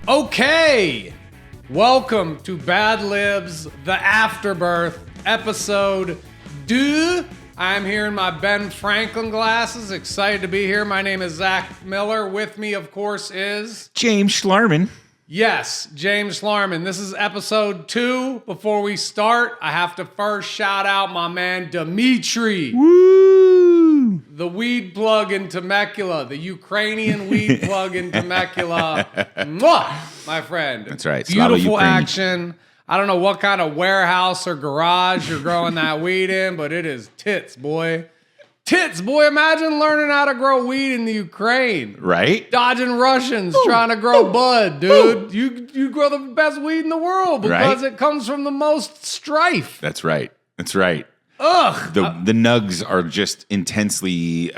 Okay, welcome to Bad Libs, the Afterbirth episode 2. I'm here in my Ben Franklin glasses, excited to be here. My name is Zach Miller. With me, of course, is... James Schlarman. Yes, James Schlarman. This is episode 2. Before we start, I have to first shout out my man Dimitri. Woo! The weed plug in Temecula, the Ukrainian weed plug in Temecula. Mwah, my friend. That's right. Beautiful action. I don't know what kind of warehouse or garage you're growing that weed in, but it is tits, boy. Tits, boy. Imagine learning how to grow weed in the Ukraine. Right? Dodging Russians trying to grow bud, dude. You grow the best weed in the world because it comes from the most strife. That's right. That's right. Ugh. The nugs are just intensely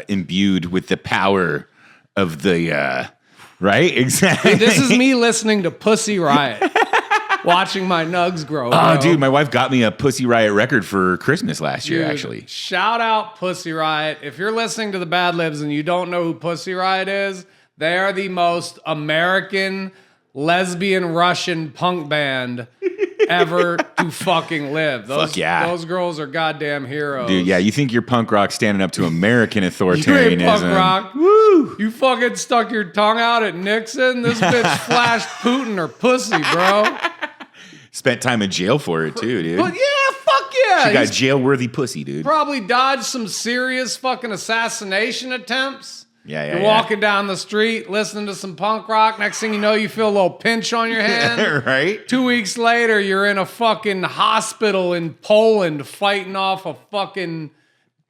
imbued with the power of the, right? Exactly. This is me listening to Pussy Riot. Watching my nugs grow. Oh, dude, my wife got me a Pussy Riot record for Christmas last year, actually. Shout out Pussy Riot. If you're listening to the Bad Libs and you don't know who Pussy Riot is, they are the most American lesbian Russian punk band ever to fucking live. Fuck yeah. Those girls are goddamn heroes. Dude, yeah, you think you're punk rock standing up to American authoritarianism. You ain't punk rock. Woo! You fucking stuck your tongue out at Nixon? This bitch flashed Putin or pussy, bro. Spent time in jail for it, too, dude. But yeah, fuck yeah. She got jail-worthy pussy, dude. Probably dodged some serious fucking assassination attempts. Yeah. You're walking down the street, listening to some punk rock. Next thing you know, you feel a little pinch on your hand. Right? 2 weeks later, you're in a fucking hospital in Poland fighting off a fucking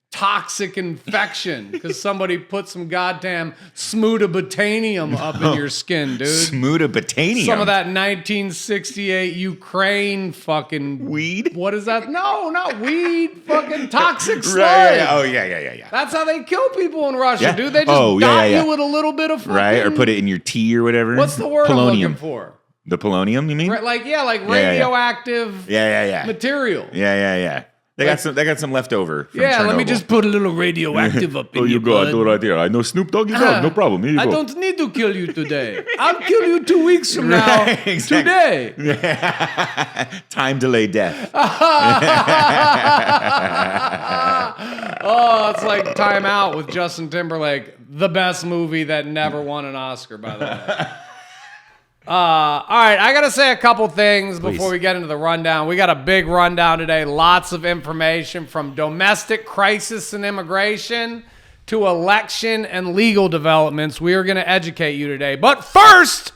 toxic infection because somebody put some goddamn smootabotanium up in your skin, dude. Smootabotanium? Some of that 1968 Ukraine fucking... Weed? What is that? No, not weed. Fucking toxic sludge. Right. Oh, yeah. That's how they kill people in Russia, Yeah. dude. They just dot you with a little bit of fucking... Right, or put it in your tea or whatever. What's the word I'm looking for? The polonium, you mean? Right, like radioactive material. Yeah. They got some left over from Chernobyl. Let me just put a little radioactive up in you go. I do it right here. I know Snoop Doggy Dogg. No problem. Here you I go. don't need to kill you today. I'll kill you 2 weeks from now. Exactly. Today. Time delay death. Oh, it's like Time Out with Justin Timberlake. The best movie that never won an Oscar, by the way. All right, I got to say a couple things before we get into the rundown. We got a big rundown today. Lots of information from domestic crisis and immigration to election and legal developments. We are going to educate you today. But first,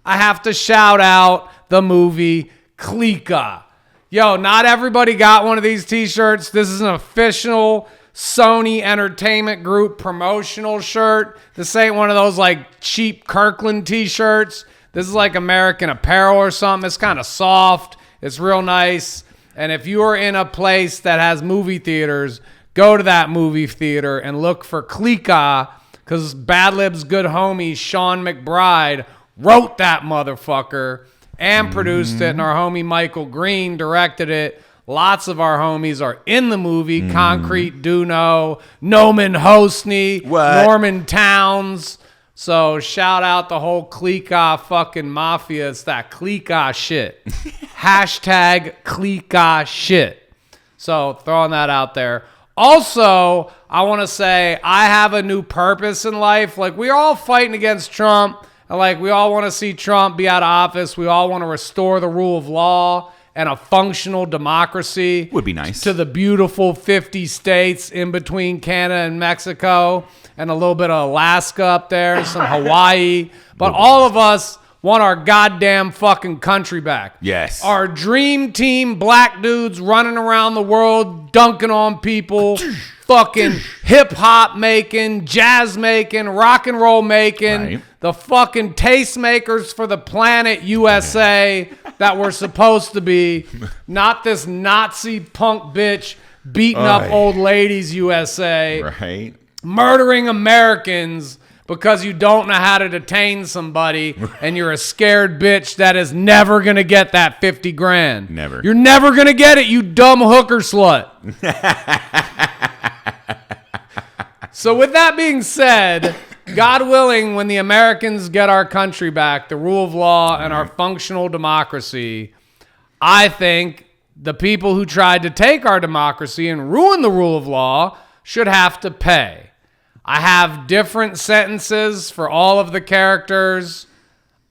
I have to shout out the movie Klika. Yo, not everybody got one of these t-shirts. This is an official Sony Entertainment Group promotional shirt. This ain't one of those like cheap Kirkland t-shirts. This is like American Apparel or something. It's kind of soft. It's real nice. And if you are in a place that has movie theaters, go to that movie theater and look for Klika because Bad Lib's good homie Sean McBride wrote that motherfucker and produced it. And our homie Michael Green directed it. Lots of our homies are in the movie. Concrete Duno, Noman Hosney, Norman Towns. So shout out the whole Klika fucking mafia. It's that Klika shit. Hashtag Klika shit. So throwing that out there. Also, I want to say I have a new purpose in life. Like we're all fighting against Trump. And like we all want to see Trump be out of office. We all want to restore the rule of law and a functional democracy. Would be nice. To the beautiful 50 states in between Canada and Mexico. And a little bit of Alaska up there, some Hawaii. But all of us want our goddamn fucking country back. Yes. Our dream team black dudes running around the world, dunking on people, fucking hip-hop making, jazz making, rock and roll making, the fucking tastemakers for the planet USA that we're supposed to be. Not this Nazi punk bitch beating up old ladies USA. Right. Murdering Americans because you don't know how to detain somebody and you're a scared bitch that is never going to get that 50 grand. Never. You're never going to get it, you dumb hooker slut. So with that being said, God willing, when the Americans get our country back, the rule of law and our functional democracy, I think the people who tried to take our democracy and ruin the rule of law should have to pay. I have different sentences for all of the characters.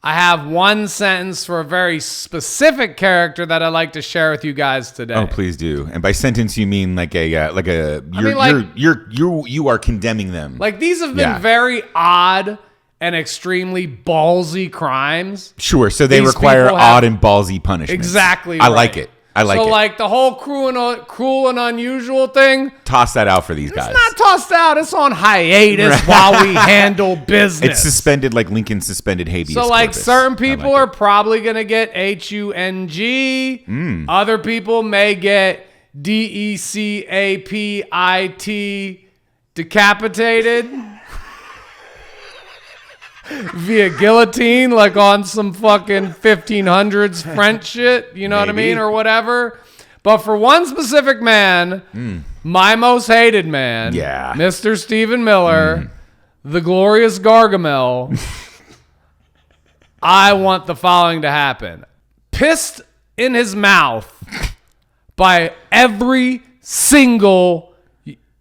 I have one sentence for a very specific character that I'd like to share with you guys today. Oh, please do. And by sentence, you mean you are condemning them. Like, these have been very odd and extremely ballsy crimes. Sure. So they require odd and ballsy punishments. Exactly. I like it. I like it. So, like, the whole cruel and unusual thing. Toss that out for these guys. It's not tossed out. It's on hiatus while we handle business. It's suspended like Lincoln suspended habeas So, like, corpus. certain people are probably going to get HUNG. Other people may get DECAPIT, decapitated. Via guillotine, like on some fucking 1500s French shit, you know what I mean, or whatever. But for one specific man, my most hated man, Mr. Stephen Miller, the glorious Gargamel, I want the following to happen. Pissed in his mouth by every single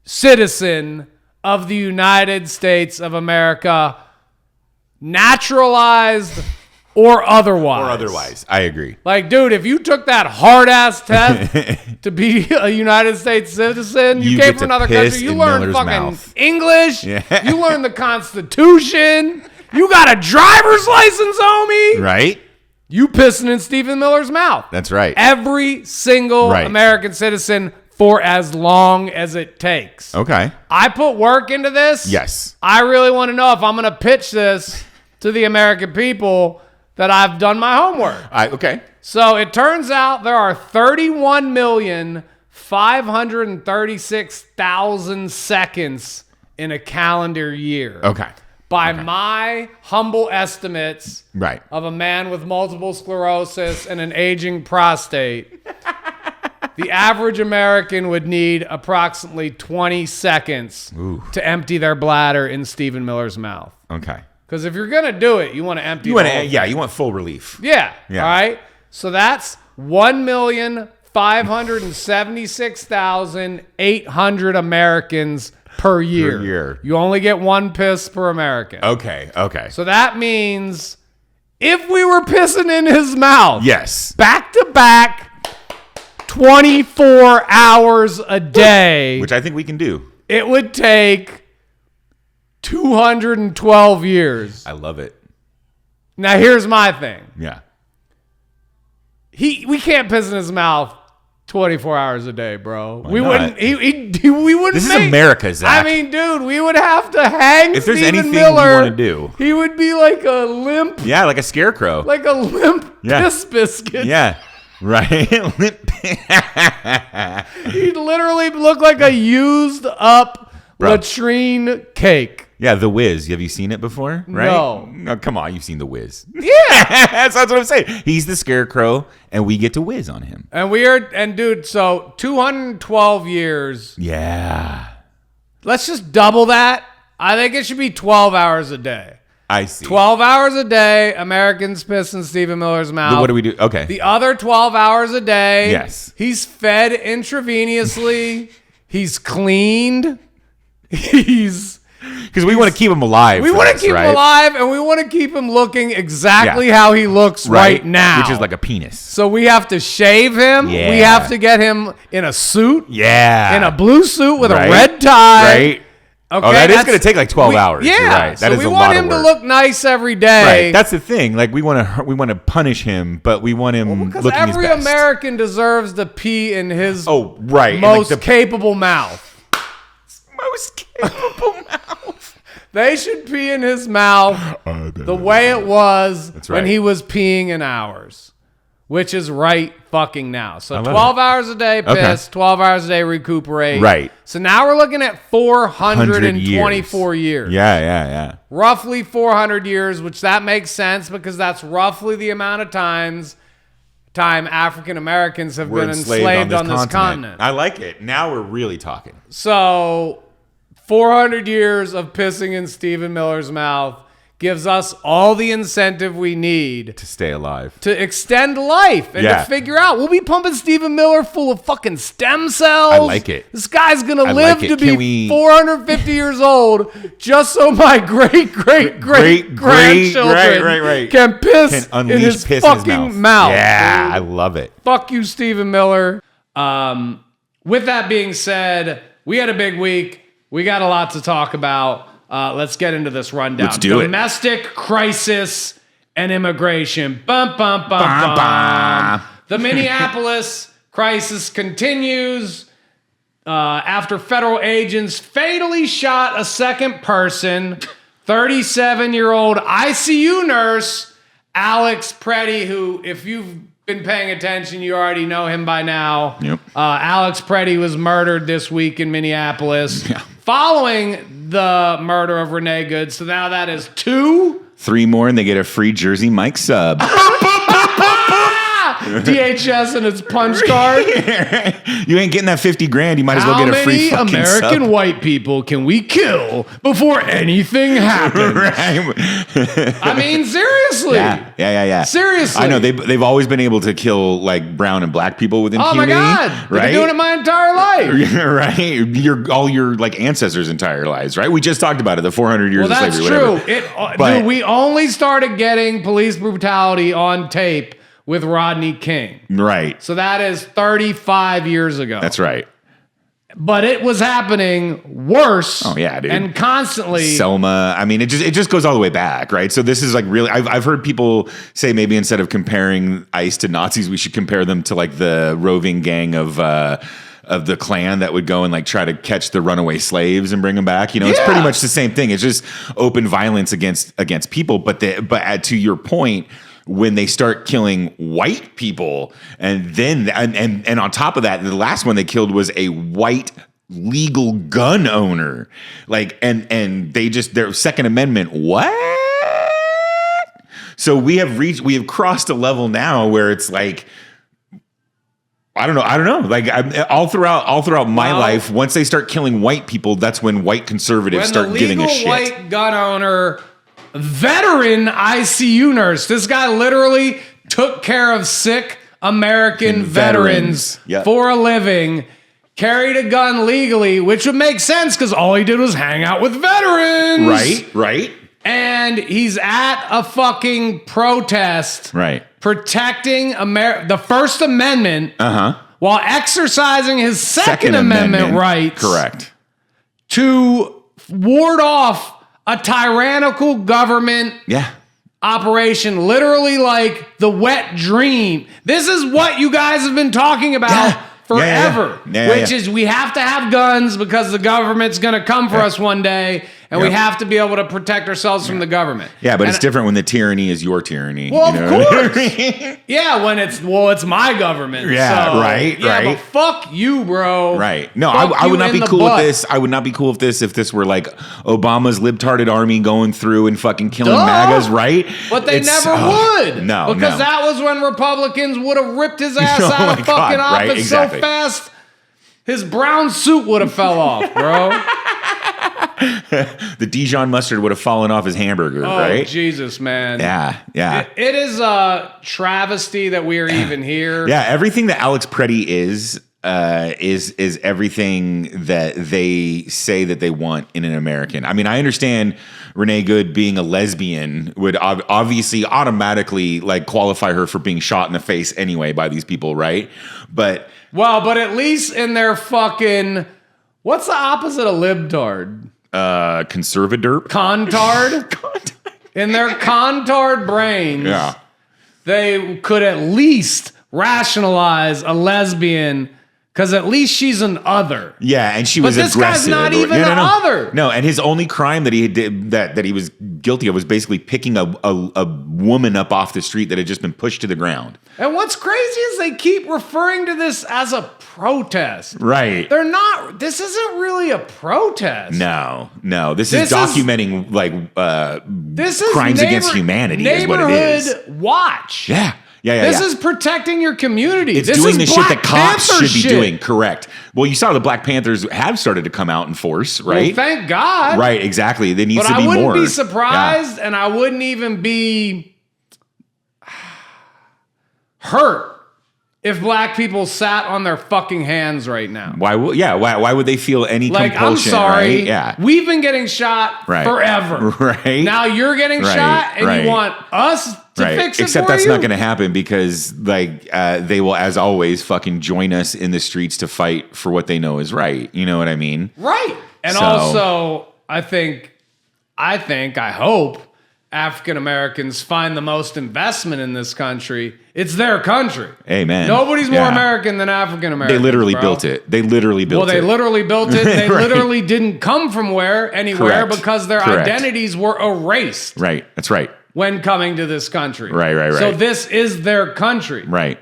citizen of the United States of America, naturalized or otherwise. I agree. Like, dude, if you took that hard-ass test to be a United States citizen, you came from another country, you learned fucking English, you learned the Constitution, you got a driver's license, homie. Right? You pissing in Stephen Miller's mouth. That's right. Every single American citizen for as long as it takes. Okay. I put work into this. Yes. I really want to know if I'm going to pitch this to the American people that I've done my homework. Okay. So it turns out there are 31,536,000 seconds in a calendar year. Okay. By my humble estimates right. of a man with multiple sclerosis and an aging prostate, the average American would need approximately 20 seconds to empty their bladder in Stephen Miller's mouth. Okay. Because if you're going to do it, you want to empty you want full relief. Yeah. All right. So that's 1,576,800 Americans per year. You only get one piss per American. Okay. So that means if we were pissing in his mouth, back to back, 24 hours a day, which I think we can do, it would take 212 years. I love it. Now here's my thing. Yeah. We can't piss in his mouth 24 hours a day, bro. Why we not? wouldn't. We wouldn't. This is America, Zach. I mean, dude, we would have to hang. If there's Stephen anything Miller, you want to do, he would be like a limp. Yeah, like a scarecrow. Like a limp piss biscuit. Yeah. Right? He'd literally look like a used up latrine cake. Yeah, The Wiz. Have you seen it before? Right? No. Come on, you've seen The Wiz. Yeah. that's what I'm saying. He's the scarecrow, and we get to whiz on him. And dude, so 212 years. Yeah. Let's just double that. I think it should be 12 hours a day. I see. 12 hours a day, Americans piss in Stephen Miller's mouth. What do we do? Okay. The other 12 hours a day, he's fed intravenously. He's cleaned. Because we want to keep him alive. We want to keep him alive, and we want to keep him looking exactly how he looks right now. Which is like a penis. So we have to shave him. Yeah. We have to get him in a suit. Yeah. In a blue suit with a red tie. Right. Okay, that is going to take like 12 hours. Yeah. You're right. That is a lot of work. We want him to look nice every day. Right. That's the thing. Like we want to punish him, but we want him looking his best. Because every American deserves to pee in his most capable mouth. Most capable mouth. They should pee in his mouth the way it was when he was peeing in ours, which is right fucking now. So 12 hours a day piss, 12 hours a day recuperate. Right. So now we're looking at 424 years. Yeah. Roughly 400 years, which that makes sense because that's roughly the amount of time African Americans have been enslaved on this continent. I like it. Now we're really talking. So 400 years of pissing in Stephen Miller's mouth gives us all the incentive we need to stay alive, to extend life, and to figure out. We'll be pumping Stephen Miller full of fucking stem cells. I like it. This guy's going to live to be 450 years old just so my great grandchildren can piss in his fucking mouth. Yeah, I love it. Fuck you, Stephen Miller. With that being said, we had a big week. We got a lot to talk about. Let's get into this rundown. Let's do Domestic crisis and immigration. Bum, bum, bum, bum, bum. The Minneapolis crisis continues after federal agents fatally shot a second person, 37-year-old ICU nurse Alex Preddy, who, if you've been paying attention, you already know him by now. Yep. Alex Preddy was murdered this week in Minneapolis. Yeah. Following the murder of Renee Good. So now that is 2. 3 more and they get a free Jersey Mike sub. DHS and its punch card. You ain't getting that 50 grand. You might as well get a free fucking How many American white people can we kill before anything happens? Right. I mean, seriously. Yeah. Seriously. I know they've always been able to kill like brown and black people with impunity. Oh my God. Right? They've been doing it my entire life. Right. All your like ancestors' entire lives, right? We just talked about it, the 400 years of slavery. Well, that's true. Dude, we only started getting police brutality on tape with Rodney King. Right. So that is 35 years ago. That's right. But it was happening worse. Oh yeah, dude. And constantly. Selma. I mean, it just goes all the way back, right? So this is like really. I've heard people say maybe instead of comparing ICE to Nazis, we should compare them to like the roving gang of the Klan that would go and like try to catch the runaway slaves and bring them back. You know, it's pretty much the same thing. It's just open violence against people. But to your point, when they start killing white people, and then and on top of that, the last one they killed was a white legal gun owner. Like and they just their Second Amendment, what? So we have crossed a level now where it's like I don't know. Like all throughout my life, once they start killing white people, that's when white conservatives start giving a shit. The legal white gun owner, veteran ICU nurse. This guy literally took care of sick American veterans for a living, carried a gun legally, which would make sense because all he did was hang out with veterans. Right. And he's at a fucking protest. Right. Protecting the First Amendment while exercising his Second Amendment rights. Correct. To ward off a tyrannical government operation, literally like the wet dream. This is what you guys have been talking about forever, which is we have to have guns because the government's going to come for us one day, and we have to be able to protect ourselves from the government. Yeah, but it's different when the tyranny is your tyranny. Well, you know? Of course. Yeah, when it's my government. Yeah, so, right. But fuck you, bro. Right. No, I would not be cool with this. I would not be cool with this if this were like Obama's libtarded army going through and fucking killing MAGAs, right? But they never would. No, because that was when Republicans would have ripped his ass out of fucking office so fast, his brown suit would have fell off, bro. The Dijon mustard would have fallen off his hamburger, right? Oh, Jesus, man. Yeah. It is a travesty that we are even here. Yeah, everything that Alex Preddy is everything that they say that they want in an American. I mean, I understand Renee Good being a lesbian would obviously automatically like qualify her for being shot in the face anyway by these people, right? But at least in their fucking, what's the opposite of libtard? Conservator? Contard? In their contard brains, they could at least rationalize a lesbian because at least she's an other. Yeah, and she was aggressive. But this guy's not even an other. No, and his only crime that he did that he was guilty of was basically picking a woman up off the street that had just been pushed to the ground. And what's crazy is they keep referring to this as a protest. Right. They're not. This isn't really a protest. No. This is documenting this is crimes against humanity. Neighborhood is what it is. watch. Yeah. This is protecting your community. It's this doing is the Black shit that cops Panther should be doing. Correct. Well, you saw the Black Panthers have started to come out in force, right? Well, thank God. Right, exactly. There needs but to be more. But I wouldn't more. be surprised, and I wouldn't even be hurt if black people sat on their fucking hands right now. Why would they feel any compulsion? I'm sorry. Right? Yeah. We've been getting shot forever. Right. Now you're getting shot and you want us to fix it Except for that's you? not going to happen because they will, as always, fucking join us in the streets to fight for what they know is right. You know what I mean? Right. And also, I hope African Americans find the most investment in this country. It's their country. Amen. Nobody's more American than African Americans. They literally built it. They literally built it. Well, they literally built it. They literally didn't come from anywhere because their identities were erased. Right. That's right. When coming to this country. Right. So this is their country. Right.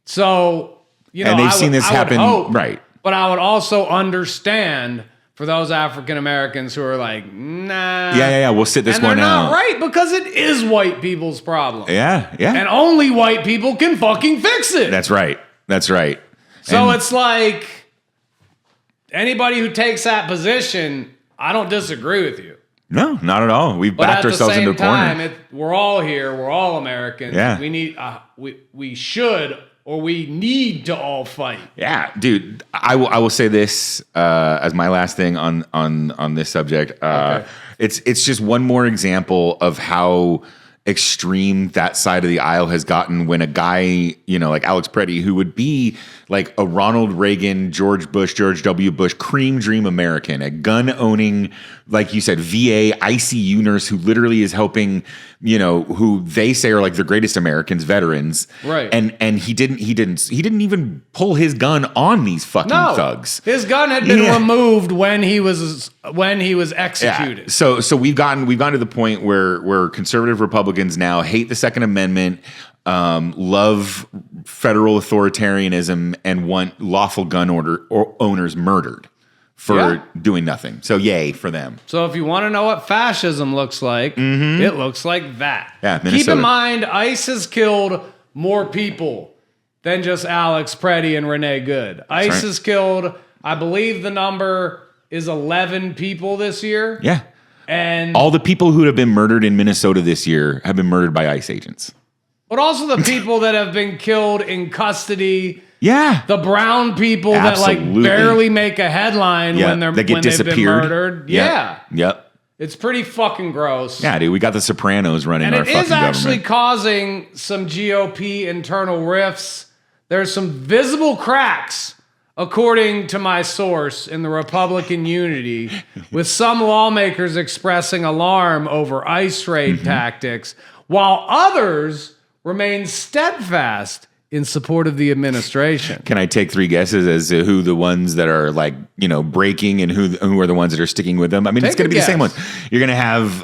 So, and they've seen this happen. Right. But I would also understand for those African Americans who are like, nah. Yeah. We'll sit this one out. And they're not right because it is white people's problem. Yeah. And only white people can fucking fix it. That's right. So it's like anybody who takes that position, I don't disagree with you. No, not at all. We've backed ourselves into a corner. We're all here. We're all Americans. Yeah. We need. We should. Or we need to all fight. Yeah, dude. I will say this as my last thing on this subject. Okay. It's just one more example of how extreme that side of the aisle has gotten when a guy, like Alex Preddy, who would be like a Ronald Reagan, George W. Bush, cream dream American, a gun-owning, like you said, VA, ICU nurse who literally is helping, who they say are like the greatest Americans, veterans. Right. And he didn't even pull his gun on these fucking thugs. His gun had been removed when he was executed. Yeah. So we've gotten to the point where conservative Republicans now hate the Second Amendment, love federal authoritarianism, and want lawful gun owners murdered for doing nothing. So yay for them. So if you want to know what fascism looks like, it looks like that. Yeah, Minnesota. Keep in mind, ICE has killed more people than just Alex Preddy and Renee Good. ICE has killed, I believe the number is 11 people this year. Yeah. And all the people who have been murdered in Minnesota this year have been murdered by ICE agents. But also the people that have been killed in custody. Yeah. The brown people that barely make a headline when they've been murdered. Yeah. Yep. It's pretty fucking gross. Yeah, dude. We got the Sopranos running our fucking government. And it is actually causing some GOP internal rifts. There's some visible cracks, according to my source, in the Republican unity, with some lawmakers expressing alarm over ICE raid tactics, while others remain steadfast in support of the administration. Can I take 3 guesses as to who the ones that are breaking and who are the ones that are sticking with them? I mean, it's going to be the same ones. You're going to have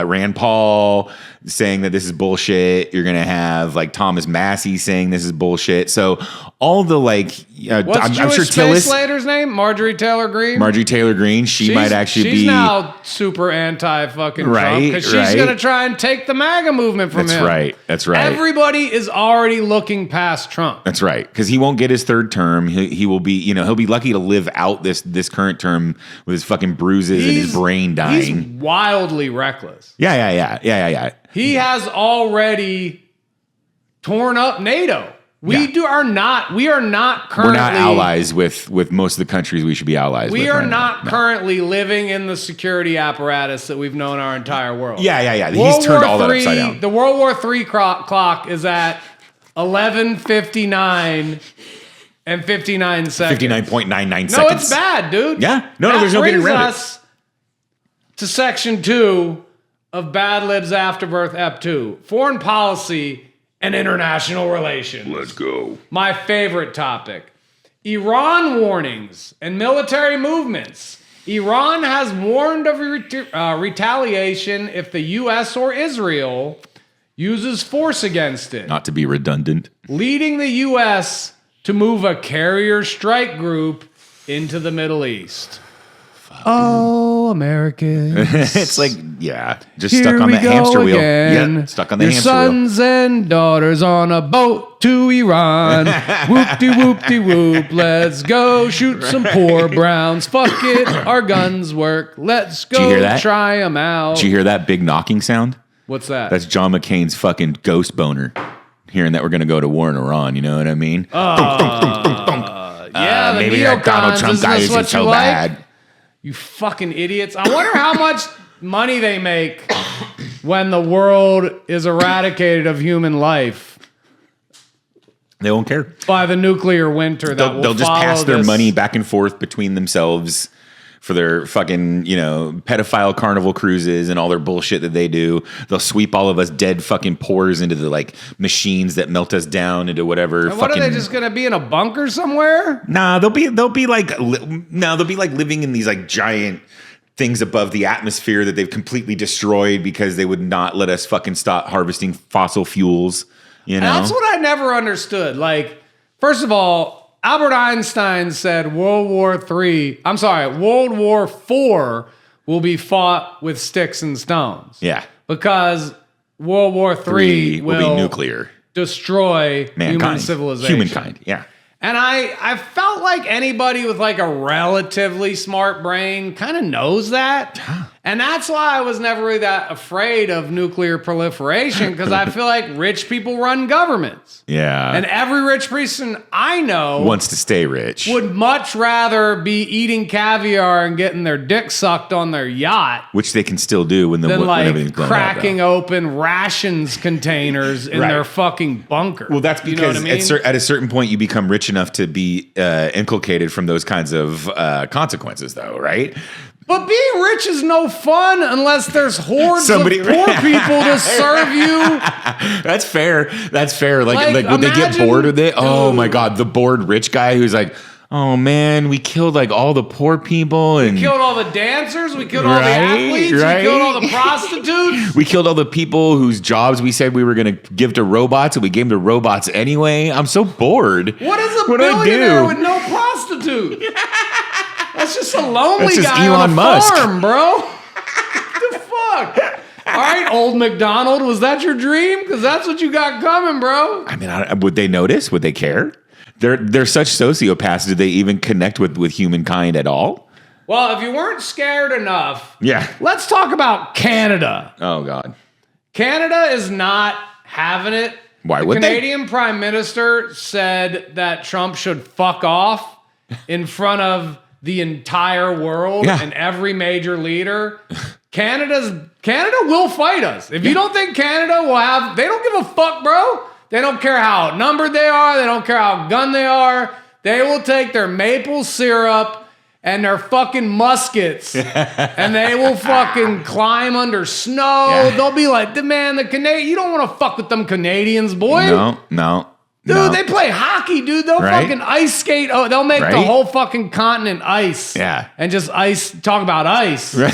Rand Paul saying that this is bullshit. You're going to have Thomas Massey saying this is bullshit. So all the what's I'm Jewish sure space Slater's name? Marjorie Taylor Greene. She might actually be. She's now super anti-fucking Trump because she's going to try and take the MAGA movement from him. That's right. Everybody is already looking past Trump. That's right, because he won't get his 3rd term. He will be, he'll be lucky to live out this current term with his fucking bruises and his brain dying. He's wildly reckless. Yeah. He has already torn up NATO. We are not currently. We're not allies with most of the countries we should be allies with. We are not currently living in the security apparatus that we've known our entire world. Yeah. He's turned all that upside down. The World War III clock is at 11:59 and 59 seconds. 59.99 seconds. No, it's bad, dude. Yeah. No, there's no getting around it. That brings us to section 2 of Bad Libs Afterbirth Ep 2, Foreign Policy and International Relations. Let's go. My favorite topic. Iran warnings and military movements. Iran has warned of retaliation if the U.S. or Israel uses force against it. Not to be redundant. Leading the U.S. to move a carrier strike group into the Middle East. Oh, Americans. It's like, yeah, just Here stuck on we the go hamster wheel. again. Yeah, stuck on the Your hamster wheel. sons and daughters on a boat to Iran. Whoop-de-whoop-de-whoop. Let's go shoot some poor browns. Fuck it, our guns work. Let's Did you hear go that? try them out. Did you hear that big knocking sound? What's that? That's John McCain's fucking ghost boner. Hearing that we're going to go to war in Iran, you know what I mean? Yeah, the maybe that Donald neocons. Trump Isn't guy this isn't what so you like? bad. You fucking idiots. I wonder how much money they make when the world is eradicated of human life They won't care. by the nuclear winter that will They'll just follow pass their this. money back and forth between themselves for their fucking, pedophile carnival cruises and all their bullshit that they do. They'll sweep all of us dead fucking pores into the like machines that melt us down into whatever. And what are they just gonna be in a bunker somewhere? Nah, they'll be like living in these like giant things above the atmosphere that they've completely destroyed because they would not let us fucking stop harvesting fossil fuels. You know, That's what I never understood. Like, first of all, Albert Einstein said World War IV will be fought with sticks and stones. Yeah, Because World War III will be nuclear. Destroy human civilization. Humankind, yeah. And I felt like anybody with like a relatively smart brain kind of knows that. And that's why I was never really that afraid of nuclear proliferation, because I feel like rich people run governments. Yeah. And every rich person I know Wants to stay rich. would much rather be eating caviar and getting their dick sucked on their yacht Which they can still do when than everything's like blown cracking up, open rations containers in Right. their fucking bunker. Well, that's You know because what I mean? at a certain point you become rich enough to be inculcated from those kinds of consequences, though, right? But being rich is no fun unless there's hordes Somebody- of poor people to serve you. That's fair. That's fair. Like would they get imagine- bored with it? Oh dude. my God, the bored rich guy who's like, oh man, we killed like all the poor people and Killed all the dancers. We killed all the Right, athletes. right. We killed all the prostitutes. we killed all the people whose jobs we said we were going to give to robots, and we gave them to robots anyway. I'm so bored. What is a What do I billionaire do? with no prostitute? That's just a lonely That's just guy Elon on a Musk. farm, bro. What the fuck? All right, old McDonald, was that your dream? Because that's what you got coming, bro. I mean, would they notice? Would they care? They're such sociopaths. Did they even connect with humankind at all? Well, if you weren't scared enough, Yeah. let's talk about Canada. Oh God. Canada is not having it. Why the would they? Canadian Prime Minister said that Trump should fuck off in front of the entire world Yeah. and every major leader. Canada will fight us. If you don't think Canada will have, they don't give a fuck, bro. They don't care how outnumbered they are. They don't care how gunned they are. They will take their maple syrup and their fucking muskets and they will fucking climb under snow. Yeah. They'll be like, man, the Canadian, you don't want to fuck with them Canadians, boy. No. Dude, they play hockey, dude. They'll Right? fucking ice skate. Oh, they'll make the Right? whole fucking continent ice. Yeah. And just ice, talk about ice. Fucking,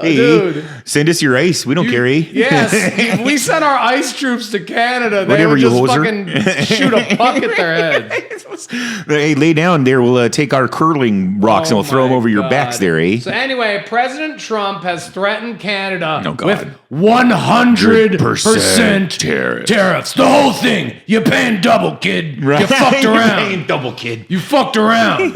Hey, dude. send us your ice. We don't carry. Yes, if we sent our ice troops to Canada, they Whatever, would you just hoser. fucking shoot a puck at their heads. Hey, lay down there. We'll take our curling rocks and we'll throw them my over your God. backs there, eh? So anyway, President Trump has threatened Canada Oh, God. with 100% 100% tariffs. tariffs. The whole thing. You're paying double, kid. You fucked around. Double kid. You fucked around.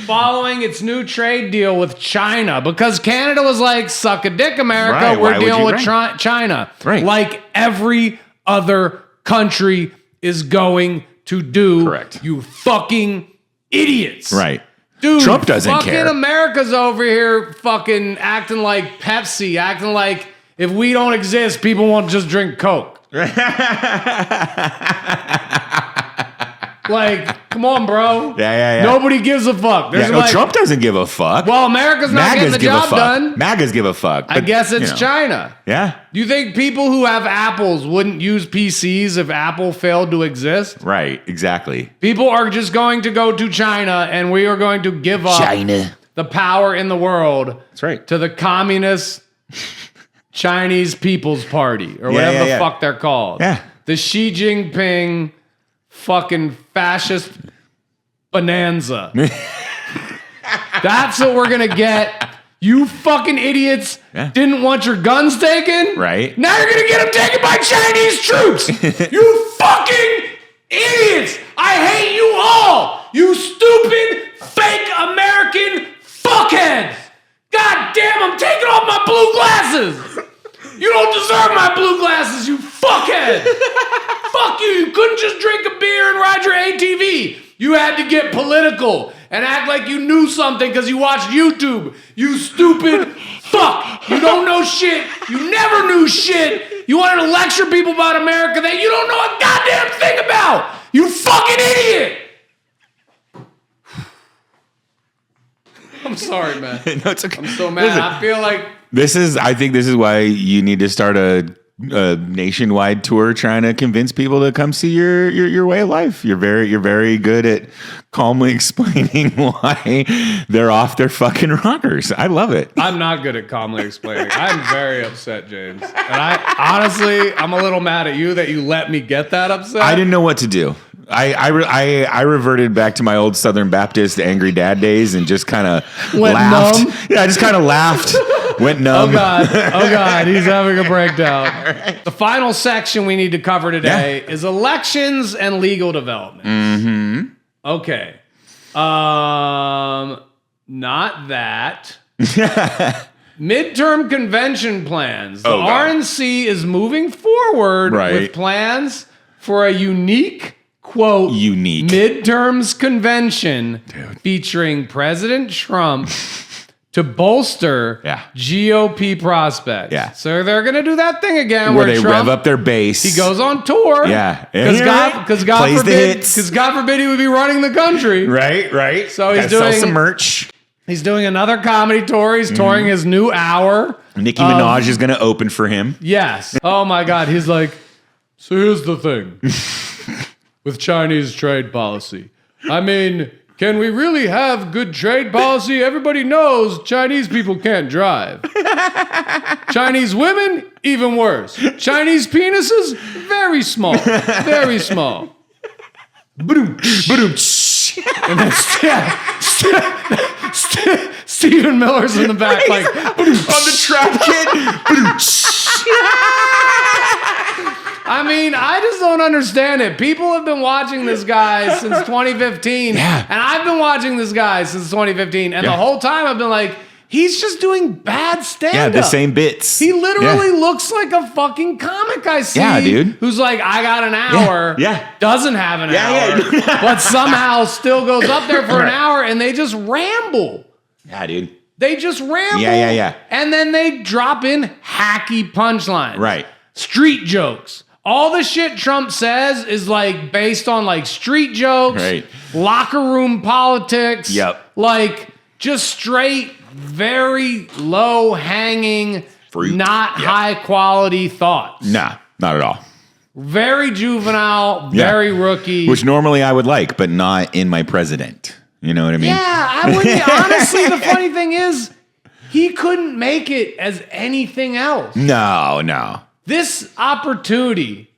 Following its new trade deal with China, because Canada was like, suck a dick, America. Right, why We're would dealing you- with China. Right. Like every other country is going to do. Correct. You fucking idiots. Right. Dude, Trump doesn't fucking care. America's over here fucking acting like Pepsi, acting like if we don't exist, people won't just drink Coke. Like, come on, bro. Yeah. Nobody gives a fuck. There's Yeah, no, like, Trump doesn't give a fuck. well, America's not getting the give a job fuck. done. MAGAs give a fuck. I but, guess it's you know. China. Yeah. Do you think people who have Apples wouldn't use PCs if Apple failed to exist? Right. Exactly. People are just going to go to China and we are going to give up the power in the world That's right. to the communist Chinese People's Party or whatever the fuck they're called. Yeah. The Xi Jinping fucking fascist bonanza. That's what we're going to get. You fucking idiots didn't want your guns taken? Right. Now you're going to get them taken by Chinese troops. You fucking idiots. I hate you all. You stupid, fake American fuckheads. God damn, I'm taking off my blue glasses. You don't deserve my blue glasses, you fuckhead. Fuck you. You couldn't just drink a beer and ride your ATV. You had to get political and act like you knew something because you watched YouTube. You stupid fuck. You don't know shit. You never knew shit. You wanted to lecture people about America that you don't know a goddamn thing about. You fucking idiot. I'm sorry, man. No, it's okay. I'm so mad. Listen, I feel like I think this is why you need to start a nationwide tour trying to convince people to come see your way of life. You're very good at calmly explaining why they're off their fucking rockers. I love it. I'm not good at calmly explaining. I'm very upset, James. And I'm a little mad at you that you let me get that upset. I didn't know what to do. I reverted back to my old Southern Baptist angry dad days and just kind of laughed. Numb? Yeah, I just kind of laughed. Went numb. Oh God, he's having a breakdown. Right. The final section we need to cover today is elections and legal developments. Mm-hmm. Okay. Not that. Midterm convention plans. The RNC is moving forward with plans for a unique midterms convention featuring President Trump to bolster GOP prospects. Yeah. So they're going to do that thing again where they Trump, rev up their base. He goes on tour. Yeah. Because God forbid he would be running the country. Right. So he's doing some merch. He's doing another comedy tour. He's touring his new hour. Nicki Minaj is going to open for him. Yes. Oh my God. He's like, so here's the thing with Chinese trade policy. I mean, can we really have good trade policy? Everybody knows Chinese people can't drive. Chinese women, even worse. Chinese penises, very small. Very small. And then Stephen Miller's in the back like on the trap kit. I mean, I just don't understand it. People have been watching this guy since 2015. Yeah. And I've been watching this guy since 2015. And the whole time I've been like, he's just doing bad stand-up. Yeah, the same bits. He literally looks like a fucking comic I see. Yeah, dude. Who's like, I got an hour. Yeah. Doesn't have an hour. But somehow still goes up there for an hour and they just ramble. Yeah, dude. They just ramble. Yeah. And then they drop in hacky punchlines. Right. Street jokes. All the shit Trump says is like based on like street jokes, locker room politics. Like just straight, very low hanging, not high quality thoughts. Nah, not at all. Very juvenile, very rookie. Which normally I would like, but not in my president. You know what I mean? Yeah, I wouldn't. Honestly, the funny thing is, he couldn't make it as anything else. No. This opportunity,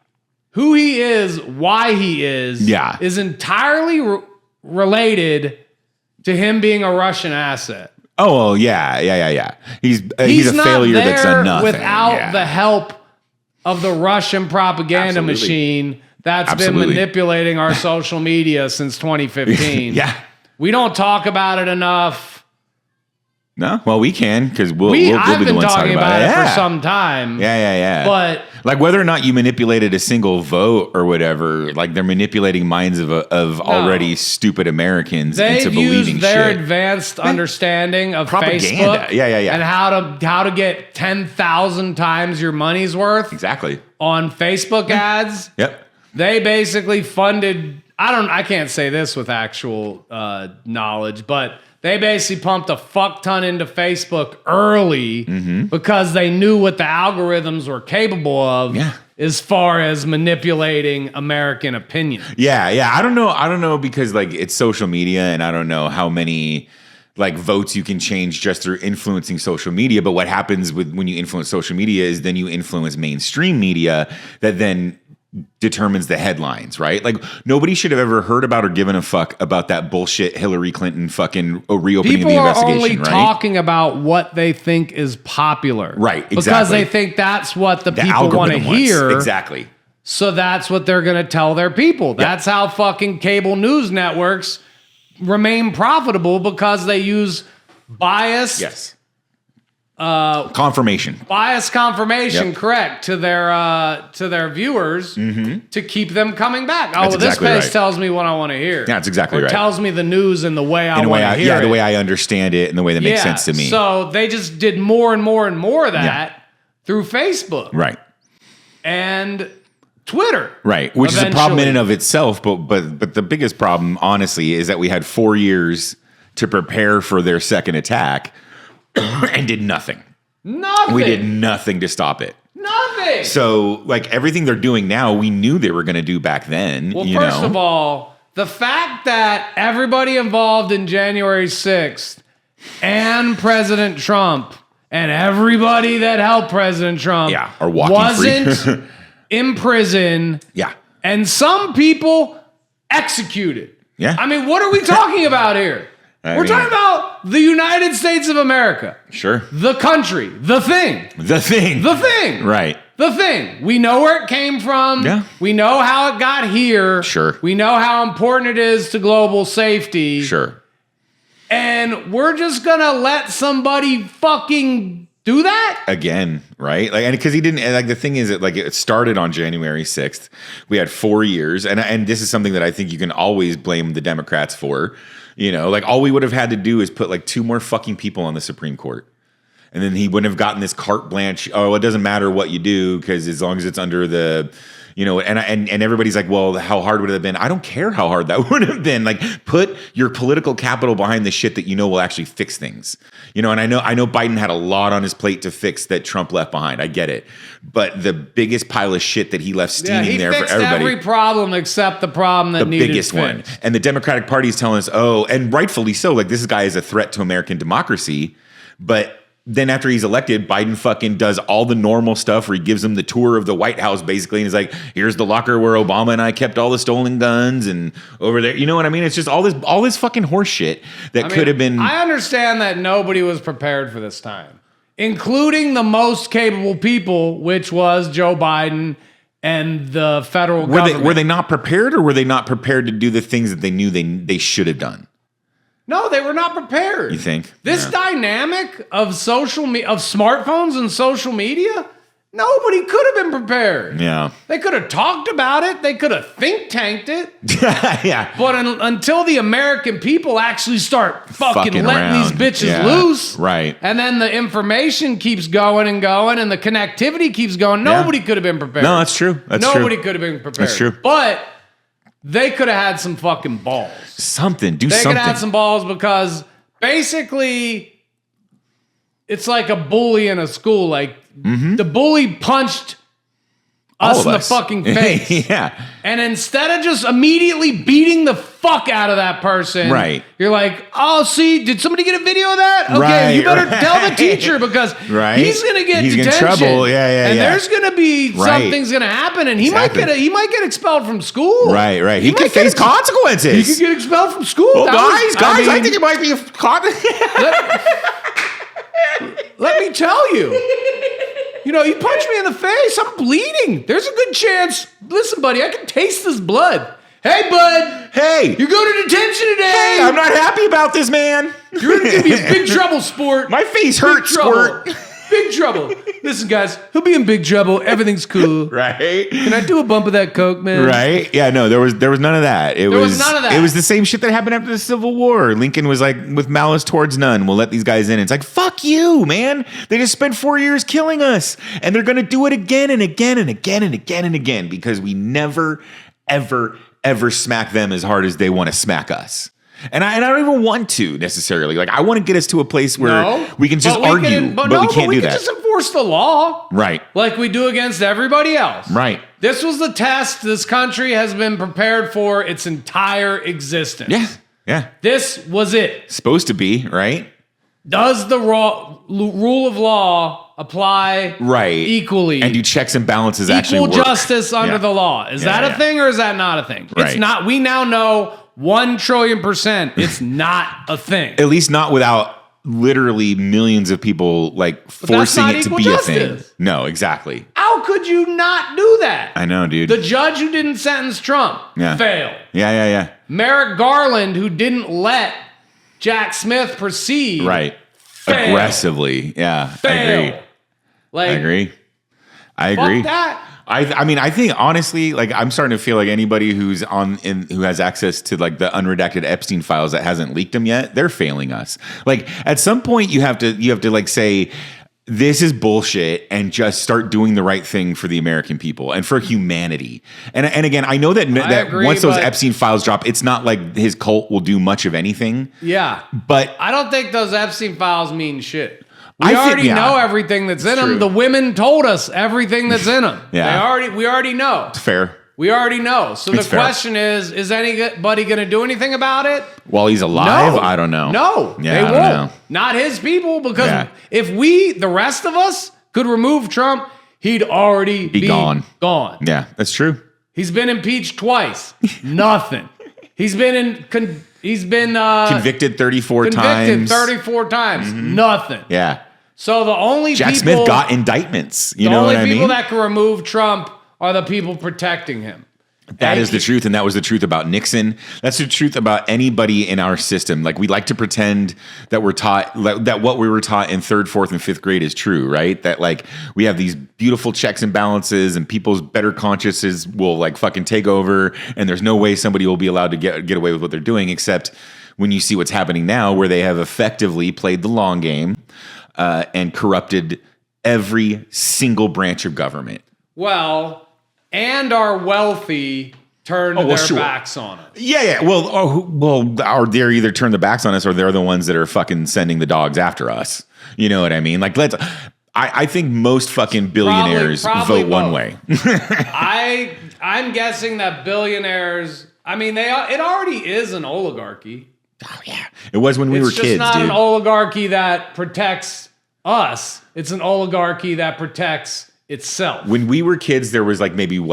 who he is, why he is entirely related to him being a Russian asset. Oh, well, yeah. He's a failure that's done nothing. Without the help of the Russian propaganda machine that's been manipulating our social media since 2015. We don't talk about it enough. No, well, we can because we'll be the ones talking about it. I've been talking about it for some time. Yeah. But like whether or not you manipulated a single vote or whatever, like they're manipulating minds of already stupid Americans into believing used their advanced understanding of propaganda. Facebook, and how to get 10,000 times your money's worth. Exactly. On Facebook ads. They basically funded. I can't say this with actual knowledge, but they basically pumped a fuck ton into Facebook early because they knew what the algorithms were capable of as far as manipulating American opinion. Yeah. I don't know because like it's social media and I don't know how many like votes you can change just through influencing social media. But what happens when you influence social media is then you influence mainstream media that then determines the headlines, right? Like nobody should have ever heard about or given a fuck about that bullshit Hillary Clinton fucking reopening People the are investigation, only right? talking about what they think is popular. Right, Because exactly. they think that's what the people algorithm want to wants. hear. Exactly. So that's what they're going to tell their people. That's how fucking cable news networks remain profitable, because they use bias. Yes. Confirmation. Bias confirmation, Yep. correct, to their viewers to keep them coming back. Oh, That's well, exactly this page right. tells me what I want to hear. Yeah, that's exactly or right. tells me the news in the way I In a want way, to hear it. the way I understand it and the way that makes sense to me. So they just did more and more and more of that through Facebook Right. and Twitter. Right, which is a problem in eventually. and of itself, but the biggest problem, honestly, is that we had 4 years to prepare for their second attack and did nothing. Nothing. We did nothing to stop it. Nothing. So, like everything they're doing now, we knew they were going to do back then. Well, first of all, the fact that everybody involved in January 6th and President Trump and everybody that helped President Trump are walking wasn't free. in prison, Yeah. and some people executed. Yeah. I mean, what are we talking about here? We're talking about the United States of America. Sure. The country. The thing. The thing. The thing. Right. The thing. We know where it came from. Yeah. We know how it got here. Sure. We know how important it is to global safety. Sure. And we're just going to let somebody fucking do that? Again, right? Like, and because he didn't, and like the thing is that like it started on January 6th. We had 4 years, and this is something that I think you can always blame the Democrats for. You know, like all we would have had to do is put like 2 more fucking people on the Supreme Court. And then he wouldn't have gotten this carte blanche. Oh, it doesn't matter what you do because as long as it's under the, you know, and everybody's like, well, how hard would it have been? I don't care how hard that would have been. Like, put your political capital behind the shit that you know will actually fix things. You know, and I know Biden had a lot on his plate to fix that Trump left behind. I get it, but the biggest pile of shit that he left steaming there for everybody. Every problem except the problem that needed biggest one. fixed. And the Democratic Party is telling us, oh, and rightfully so, like this guy is a threat to American democracy. But then after he's elected, Biden fucking does all the normal stuff where he gives them the tour of the White House basically. And he's like, here's the locker where Obama and I kept all the stolen guns and over there. You know what I mean? It's just all this fucking horse shit that could have been. I understand that nobody was prepared for this time, including the most capable people, which was Joe Biden and the federal government. Were they not prepared, or were they not prepared to do the things that they knew they should have done? No, they were not prepared. You think? This dynamic of of smartphones and social media, nobody could have been prepared. Yeah. They could have talked about it. They could have think tanked it. Yeah. But until the American people actually start fucking letting around. these bitches Yeah. loose, Right. and then the information keeps going and going, and the connectivity keeps going, nobody could have been prepared. No, that's true. Nobody could have been prepared. That's true. But they could have had some fucking balls. Something. Do They something. could have had some balls because basically it's like a bully in a school. Like the bully punched All us of in the us. fucking face. Yeah. And instead of just immediately beating the fuck out of that person, Right. you're like, oh, see, did somebody get a video of that? Okay, Right, you better right. tell the teacher because Right. he's gonna get He's in detention. trouble. Yeah, and yeah. there's gonna be Right. something's gonna happen, and he Exactly. might get expelled from school. Right. He might could get face consequences. He could get expelled from school. Well, That was- guys, I mean, think it might be caught. let me tell you. You know, you punch me in the face, I'm bleeding. There's a good chance. Listen, buddy, I can taste this blood. Hey, bud. Hey, You're going to detention today. I'm not happy about this, man. You're going to be in big trouble, sport. My face Big hurts, trouble. squirt. Big trouble. Listen, guys, he'll be in big trouble. Everything's cool. Right. Can I do a bump of that Coke, man? Right? Yeah, no, there was none of that. There was none of that. It was the same shit that happened after the Civil War. Lincoln was like, with malice towards none, we'll let these guys in. It's like, fuck you, man. They just spent 4 years killing us. And they're gonna do it again and again and again and again and again because we never, ever smack them as hard as they want to smack us. And I don't even want to necessarily. Like, I want to get us to a place where we can just argue, but we can't do can that. just enforce the law. Right. Like we do against everybody else. Right. This was the test this country has been prepared for its entire existence. Yeah. Yeah. This was it. Supposed to be, right? Does the rule of law apply right equally. and do checks and balances Equal actually work. justice under the law. Is that a thing or is that not a thing? Right. It's not. We now know 1 trillion% it's not a thing. At least not without literally millions of people like forcing it to be a thing. No, exactly. How could you not do that? I know, dude. The judge who didn't sentence Trump failed. Yeah. Merrick Garland, who didn't let Jack Smith proceed, Right. failed. Aggressively. Yeah. Failed. I agree. I agree. Fuck that. I mean, I think honestly, like I'm starting to feel like anybody who has access to like the unredacted Epstein files that hasn't leaked them yet, they're failing us. Like at some point you have to like say, this is bullshit and just start doing the right thing for the American people and for humanity. And again, I know that agree, once those Epstein files drop, it's not like his cult will do much of anything. Yeah. But I don't think those Epstein files mean shit. We already know everything that's in them. The women told us everything that's in them. We already know. It's fair. We already know. So the question is anybody going to do anything about it? While he's alive? No. I don't know. No, Yeah, they I don't won't. know. Not his people, because if the rest of us, could remove Trump, he'd already be gone. Gone. Yeah, that's true. He's been impeached twice. Nothing. He's been convicted 34 times. Convicted 34 times. Mm-hmm. Nothing. Yeah. So the only Jack Smith got indictments. You know what I mean? The only people that can remove Trump are the people protecting him. That is the truth, and that was the truth about Nixon. That's the truth about anybody in our system. Like we like to pretend that we're taught that what we were taught in 3rd, 4th, and 5th grade is true, right? That like we have these beautiful checks and balances, and people's better consciences will like fucking take over, and there's no way somebody will be allowed to get away with what they're doing, except when you see what's happening now, where they have effectively played the long game and corrupted every single branch of government. Well, and are wealthy turned their backs on us. Yeah. Well, or they're either turn the backs on us, or they're the ones that are fucking sending the dogs after us. You know what I mean? Like, I think most fucking billionaires probably vote one way. I'm guessing that billionaires. I mean, it already is an oligarchy. Oh yeah, it was when we were kids, dude. It's just not an oligarchy that protects us. It's an oligarchy that protects itself. When we were kids, there was like maybe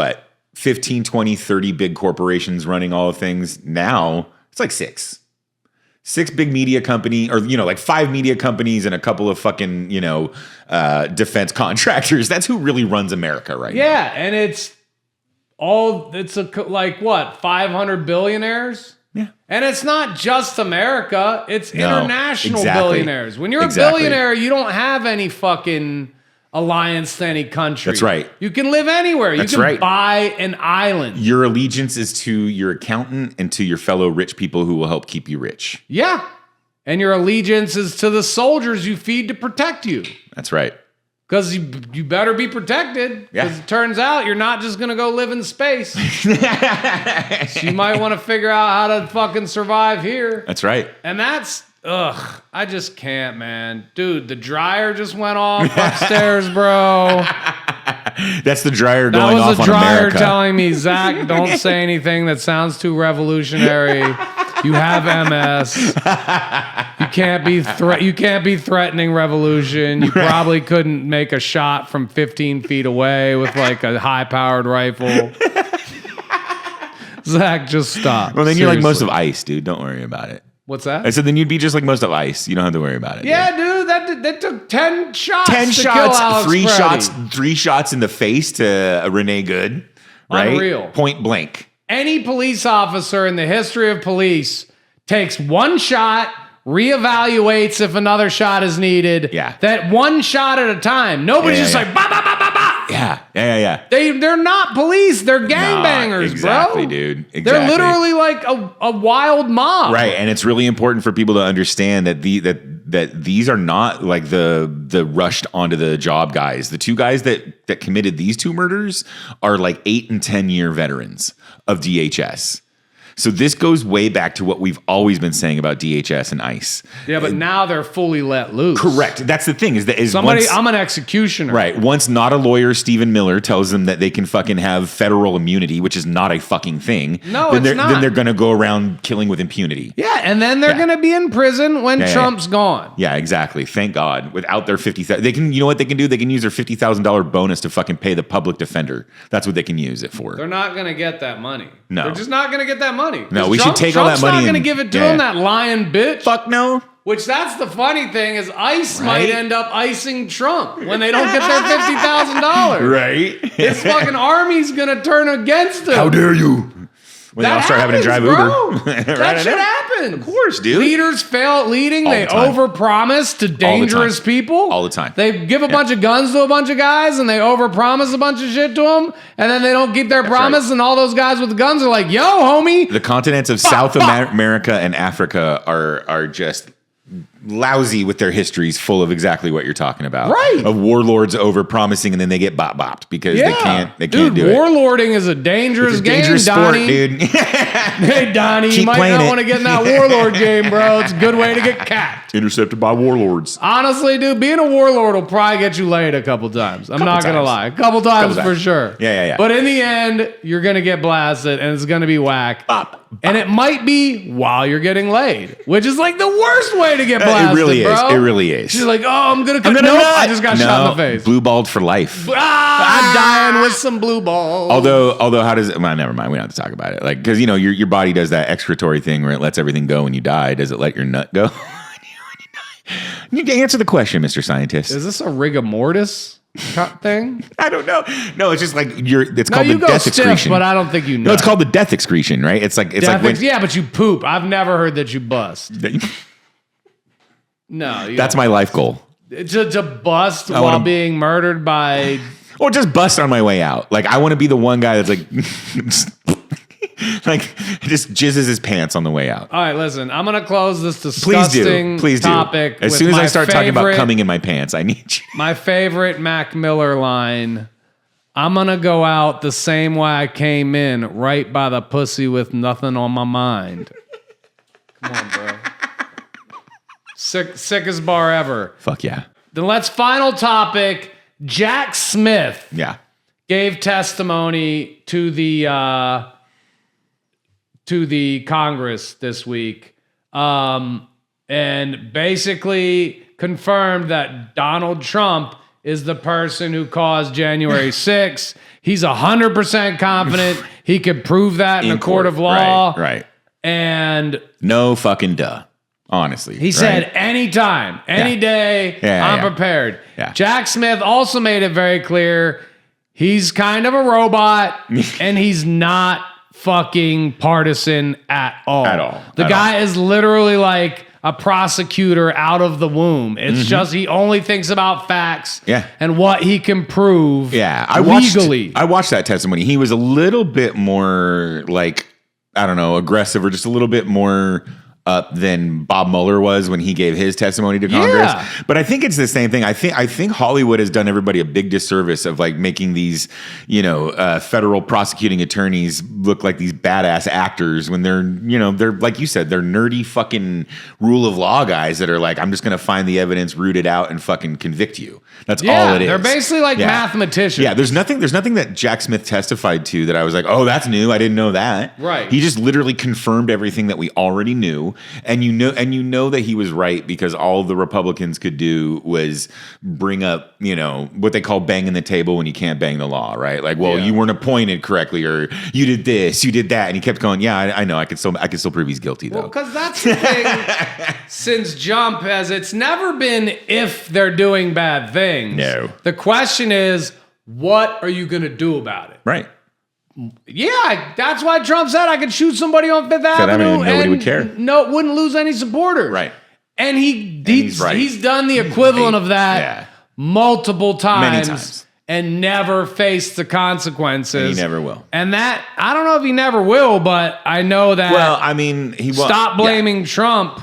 15, 20, 30 big corporations running all of things. Now it's like six big media company, or, like 5 media companies and a couple of fucking, defense contractors. That's who really runs America right now. Yeah. And it's 500 billionaires. Yeah. And it's not just America. It's international billionaires. When you're a billionaire, you don't have any fucking alliance to any country. That's right. You can live anywhere. You can buy an island. Your allegiance is to your accountant and to your fellow rich people who will help keep you rich. Yeah. And your allegiance is to the soldiers you feed to protect you. That's right. Because you better be protected. Because it turns out you're not just going to go live in space. So you might want to figure out how to fucking survive here. That's right. And I just can't, man. Dude, the dryer just went off upstairs, bro. That's the dryer going off on America. That was the dryer telling me, Zach, don't say anything that sounds too revolutionary. You have MS. You can't be threatening revolution. You probably couldn't make a shot from 15 feet away with like a high-powered rifle. Zach, just stop. Well, then you're like most of ICE, dude. Don't worry about it. What's that? I said then you'd be just like most of ICE. You don't have to worry about it. Yeah, dude. That took 10 shots. 10 to shots. Kill Alex Freddie. 3 shots in the face to Renee Good. Right? Unreal. Point blank. Any police officer in the history of police takes 1 shot, reevaluates if another shot is needed. Yeah. That 1 shot at a time. Nobody's just like, ba, ba, ba, ba, ba. Yeah. They're not police. They're gangbangers, exactly, bro. Dude. Exactly. They're literally like a wild mob. Right. And it's really important for people to understand that these are not like the rushed onto the job guys. The 2 guys that committed these 2 murders are like 8 and 10 year veterans of DHS. So this goes way back to what we've always been saying about DHS and ICE. Yeah, but now they're fully let loose. Correct. That's the thing I'm an executioner. Right. Once not a lawyer, Stephen Miller, tells them that they can fucking have federal immunity, which is not a fucking thing. No, then it's not. Then they're going to go around killing with impunity. Yeah, and then they're going to be in prison when Trump's gone. Yeah, exactly. Thank God. Without their $50,000, they can. You know what they can do? They can use their $50,000 bonus to fucking pay the public defender. That's what they can use it for. They're not going to get that money. No, they're just not going to get that money. No, we should take all that money. Trump's not going to give it to him. That lying bitch. Fuck no. Which that's the funny thing is ICE might end up icing Trump when they don't get their $50,000. Right. His fucking army's going to turn against him. How dare you? When they all start having to drive bro. Uber. That shit happens. Of course, dude. Leaders fail at leading. All They the time. overpromise to dangerous people. All the time. They give a bunch of guns to a bunch of guys and they overpromise a bunch of shit to them. And then they don't keep their promise. right. And all those guys with the guns are like, yo, homie. The continents of South America and Africa are just lousy with their histories full of exactly what you're talking about. Right. Of warlords over promising and then they get bopped because they can't do it. Warlording is a dangerous It's a game, dangerous Donnie. sport, dude. Hey, Donnie, you Keep might playing not it. want to get in that warlord game, bro. It's a good way to get capped. Intercepted by warlords. Honestly, dude, being a warlord will probably get you laid a couple times. I'm not going to lie. A couple times for sure. Yeah. But in the end, you're going to get blasted and it's going to be whack. And it might be while you're getting laid, which is like the worst way to get blasted, It really bro. is. It really is. She's like, oh, I'm going to... Nope, I just got shot in the face. Blue balled for life. I'm dying with some blue balls. Although how does it... Well, never mind. We don't have to talk about it. Like, because, you know, your body does that excretory thing where it lets everything go when you die. Does it let your nut go? You need to answer the question, Mr. Scientist. Is this a rigor mortis thing? I don't know. No, it's just like it's called you the go death stiff, excretion. but I don't think you know. No, it's called the death excretion, right? It's like when, yeah, but you poop. I've never heard that you bust. No, that's my life goal. To bust while being murdered by... Or just bust on my way out. Like, I want to be the one guy that's like... like, just jizzes his pants on the way out. All right, listen. I'm going to close this disgusting topic. As soon as I start talking about coming in my pants, I need you. My favorite Mac Miller line. I'm going to go out the same way I came in, right by the pussy with nothing on my mind. Come on, bro. Sickest bar ever. Fuck yeah. Then let's final topic. Jack Smith gave testimony to the Congress this week, and basically confirmed that Donald Trump is the person who caused January 6th. He's 100% confident he could prove that in a court of law. Right. And no fucking duh. Honestly. He said, anytime, any day, I'm prepared. Yeah. Jack Smith also made it very clear he's kind of a robot and he's not fucking partisan at all. The guy is literally like a prosecutor out of the womb. It's just he only thinks about facts and what he can prove legally. I watched that testimony. He was a little bit more like, I don't know, aggressive or just a little bit more up than Bob Mueller was when he gave his testimony to Congress. But I think it's the same thing. I think Hollywood has done everybody a big disservice of like making these, you know, federal prosecuting attorneys look like these badass actors when they're, you know, they're like you said, they're nerdy fucking rule of law guys that are like, I'm just going to find the evidence, root it out, and fucking convict you. That's all it is. They're basically like mathematicians. Yeah, there's nothing that Jack Smith testified to that I was like, oh, that's new. I didn't know that. Right. He just literally confirmed everything that we already knew. And you know that he was right because all the Republicans could do was bring up, you know, what they call banging the table when you can't bang the law, right? Like, well, you weren't appointed correctly, or you did this, you did that, and he kept going. Yeah, I know. I could still prove he's guilty though. Well, because that's the thing. Since jump, as it's never been if they're doing bad things. No. The question is, what are you going to do about it? Right. Yeah, that's why Trump said I could shoot somebody on Fifth Avenue and nobody would care. No, wouldn't lose any supporters. Right. And he's done the equivalent of that multiple times. Many times. And never faced the consequences. And he never will. And that, I don't know if he never will, but I know that. Well, I mean, he will. Stop blaming Trump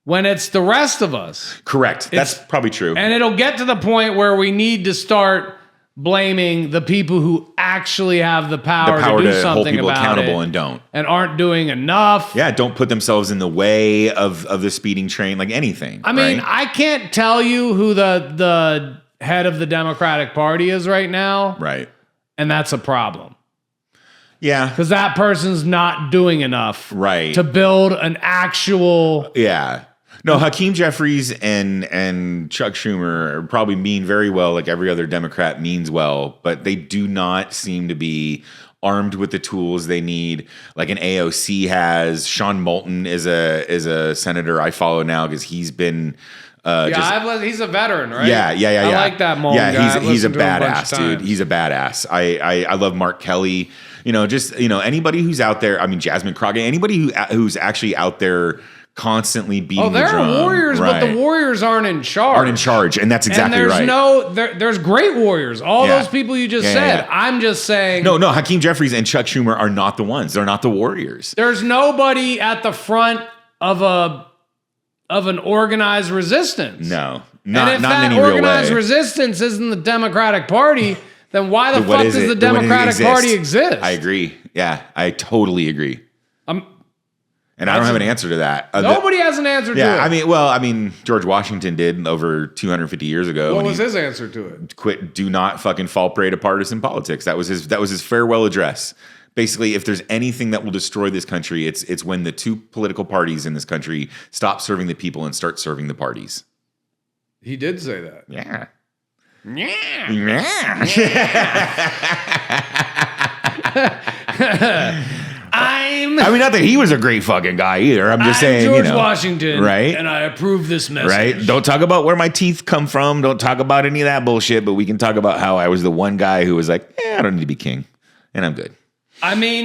when it's the rest of us. Correct. That's probably true. And it'll get to the point where we need to start blaming the people who actually have the power The power to do to hold something people about accountable it and don't. and aren't doing enough. Yeah, don't put themselves in the way of the speeding train, like anything. I mean, right? I can't tell you who the head of the Democratic Party is right now, Right. and that's a problem. Yeah. Because that person's not doing enough Right. to build an actual... Yeah. No, Hakeem Jeffries and Chuck Schumer probably mean very well, like every other Democrat means well, but they do not seem to be armed with the tools they need, like an AOC has. Sean Moulton is a senator I follow now because he's been he's a veteran, right? Yeah. I like that Moulton guy. Yeah, he's a I've listened to him bunch badass, of dude. times. He's a badass. I love Mark Kelly. Anybody who's out there. I mean, Jasmine Crockett. Anybody who's actually out there constantly beating the drum. There are warriors, right. but the warriors aren't in charge. And that's exactly and there's right. There's great warriors. All those people you just said. Yeah. I'm just saying. No, Hakeem Jeffries and Chuck Schumer are not the ones. They're not the warriors. There's nobody at the front of an organized resistance. No, not in any real way. Organized resistance isn't the Democratic Party. Then why the fuck does the Democratic Party exist? I agree. Yeah, I totally agree. And I don't have an answer to that. Nobody has an answer to it. I mean, George Washington did over 250 years ago. What was his answer to it? Do not fucking fall prey to partisan politics. That was his farewell address. Basically, if there's anything that will destroy this country, it's when the two political parties in this country stop serving the people and start serving the parties. He did say that. Yeah. Not that he was a great fucking guy either. I'm just saying, George Washington, right? And I approve this message. Right? Don't talk about where my teeth come from. Don't talk about any of that bullshit. But we can talk about how I was the one guy who was like, I don't need to be king, and I'm good. I mean,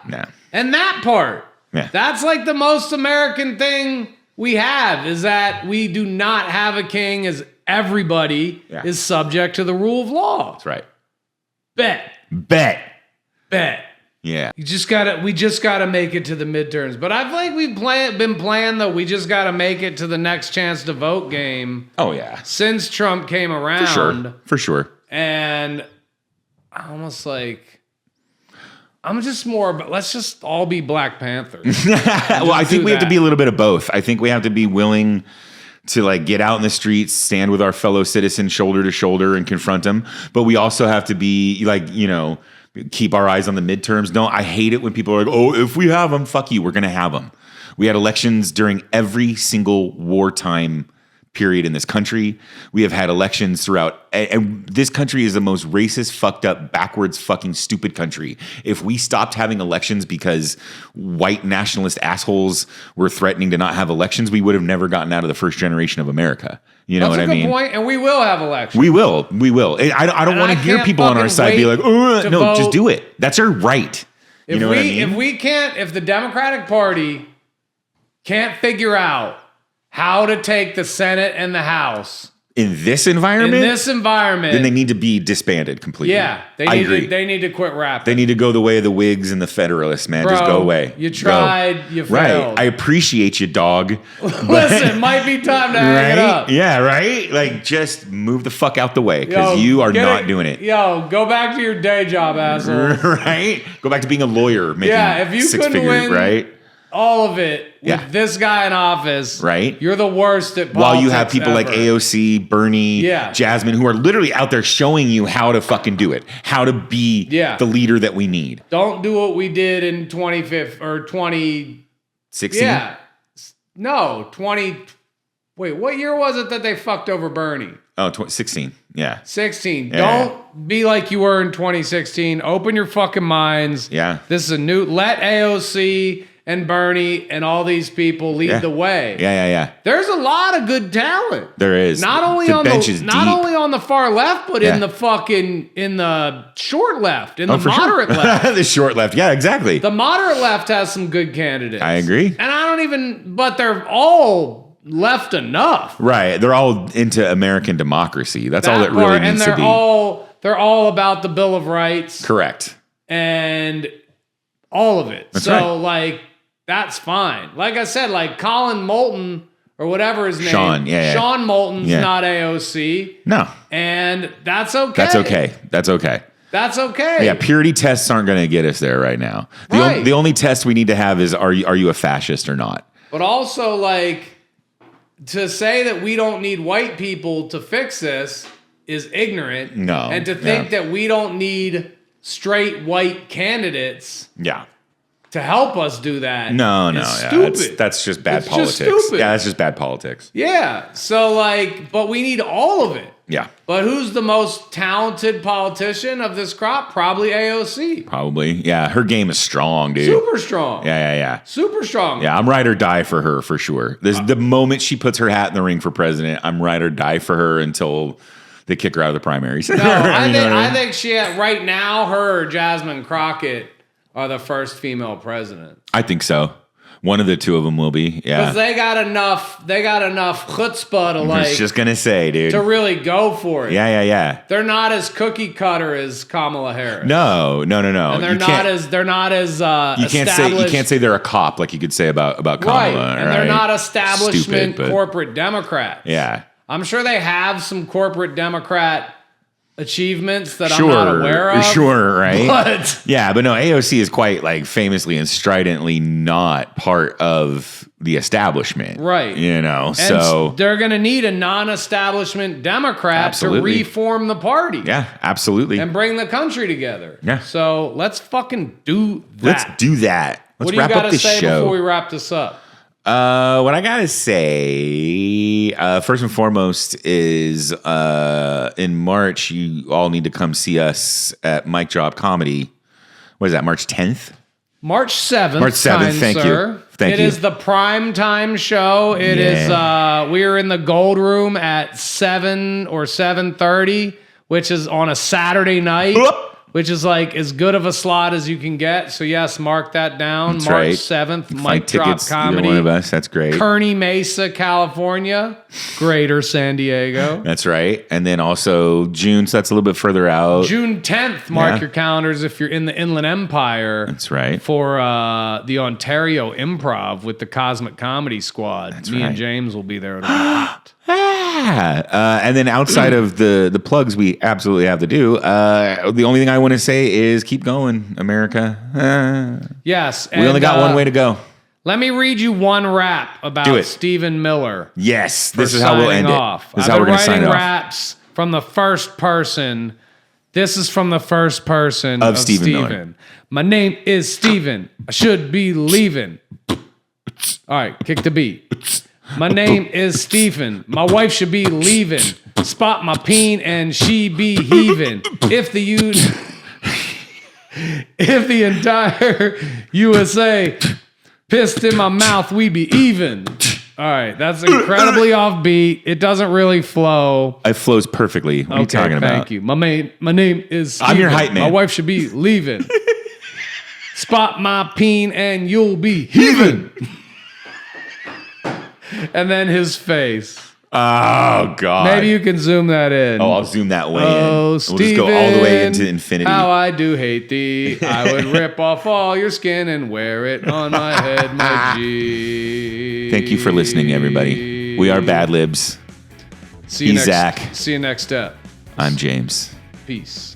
Nah. And that part, yeah, that's like the most American thing we have is that we do not have a king, as everybody is subject to the rule of law. That's right. Bet. Yeah. We just gotta make it to the midterms. But I feel like been playing that we just gotta make it to the next chance to vote game. Oh yeah. Since Trump came around. For sure. And almost like I'm just more, but let's just all be Black Panthers. Well, I think we have to be a little bit of both. I think we have to be willing to like get out in the streets, stand with our fellow citizens shoulder to shoulder and confront them. But we also have to be like, keep our eyes on the midterms. No, I hate it when people are like, oh, if we have them, fuck you. We're going to have them. We had elections during every single wartime period in this country. We have had elections throughout. And this country is the most racist, fucked up, backwards, fucking stupid country. If we stopped having elections because white nationalist assholes were threatening to not have elections, we would have never gotten out of the first generation of America. You know what I mean? That's a good point, and we will have elections. We will. I don't want to hear people on our side be like, no, just do it. That's our right. You know what I mean? If the Democratic Party can't figure out how to take the Senate and the House in this environment, then they need to be disbanded completely. Yeah, I agree. They need to quit rapping. They need to go the way of the Whigs and the Federalists, man. Bro, just go away. You tried, you failed. Right. I appreciate you, dog. Listen, might be time to hang it up. Yeah, right? Like, just move the fuck out the way because you are not doing it. Yo, go back to your day job, asshole. Right? Go back to being a lawyer, making if you six couldn't figures, win right? all of it with this guy in office, right? You're the worst at politics. While you have people like AOC, Bernie, Yeah. Jasmine, who are literally out there showing you how to fucking do it, how to be the leader that we need. Don't do what we did in 2015 or 2016. Yeah. No, 20. Wait, what year was it that they fucked over Bernie? Oh, 16. Yeah. 16. Yeah. Don't be like you were in 2016. Open your fucking minds. Yeah. This is a new. Let AOC and Bernie and all these people lead the way. Yeah. There's a lot of good talent. There is. Not only on the far left, but in the short left, in the moderate left. The short left. Yeah, exactly. The moderate left has some good candidates. I agree. And but they're all left enough. Right. They're all into American democracy. That's all it really needs to be. They're all about the Bill of Rights. Correct. And all of it. That's right. Like, that's fine. Like I said, like Colin Moulton or whatever his name. Sean, yeah. Sean Moulton's Yeah. not AOC. No. And that's okay. That's okay. That's okay. That's okay. Yeah, purity tests aren't going to get us there right now. Right. The only test we need to have is are you a fascist or not? But also, like, to say that we don't need white people to fix this is ignorant. No. And to think that we don't need straight white candidates Yeah. to help us do that. No, is yeah, stupid. that's just bad It's just politics. stupid. Yeah, that's just bad politics. Yeah. So, like, but we need all of it. Yeah, But who's the most talented politician of this crop? Probably AOC. probably. Yeah, her game is strong, dude. Super strong. Yeah. Super strong. Yeah, I'm ride or die for her for sure. The moment she puts her hat in the ring for president, I'm ride or die for her until they kick her out of the primaries. No, I think she right now her or Jasmine Crockett are the first female president. I think so. One of the two of them will be. Yeah. Because they got enough chutzpah to I was just gonna say, dude. to really go for it. Yeah. They're not as cookie cutter as Kamala Harris. No. And they're not as You can't say they're a cop like you could say about Kamala. right. And they're right? not establishment Stupid, but- corporate Democrats. Yeah. I'm sure they have some corporate Democrat achievements that I'm not aware of. Sure, right? But Yeah, but no, AOC is quite like famously and stridently not part of the establishment. Right. You know, and so they're going to need a non-establishment Democrat Absolutely. to reform the party. yeah, absolutely. And bring the country together. Yeah. So let's fucking do that. Let's do that. Let's What do you wrap got up to this say show. before we wrap this up? What I gotta say, first and foremost, is in March you all need to come see us at Mic Drop Comedy. What is that? March 10th. March 7th. March 7th, kind thank you. sir. Thank It you. is the prime time show. It is. We are in the Gold Room at 7 or 7:30, which is on a Saturday night. Which is like as good of a slot as you can get. So yes, mark that down. That's March right. 7th, Find Mic Drop tickets, either Comedy. one of us. That's great. Kearney Mesa, California, Greater San Diego. That's right. And then also June, so that's a little bit further out. June 10th, mark Yeah. your calendars if you're in the Inland Empire. That's right. For the Ontario Improv with the Cosmic Comedy Squad. That's Me right. and James will be there. It'll be hot. And then outside of the plugs we absolutely have to do, the only thing I want to say is keep going, America. Yes. We only got one way to go. Let me read you one rap Do about it. Stephen Miller. Yes, for this is how we'll signing end off. it. This is I've how we're been going to sign writing off. raps from the first person. This is from the first person of Stephen Miller. My name is Stephen. I should be leaving. All right, kick the beat. My name is Stephen. My wife should be leaving. Spot my peen and she be heaving. If the entire USA pissed in my mouth, we be even. All right, that's incredibly offbeat. It doesn't really flow. It flows perfectly. What are you talking about? Thank you. My name is Steven. I'm your hype man. My wife should be leaving. Spot my peen and you'll be heaving. And then his face. Oh, God. Maybe you can zoom that in. Oh, I'll zoom that way in. Oh, We'll just go all the way into infinity. How I do hate thee. I would rip off all your skin and wear it on my head, my G. Thank you for listening, everybody. We are Bad Libs. See you He's next, Zach. See you next step. I'm James. Peace.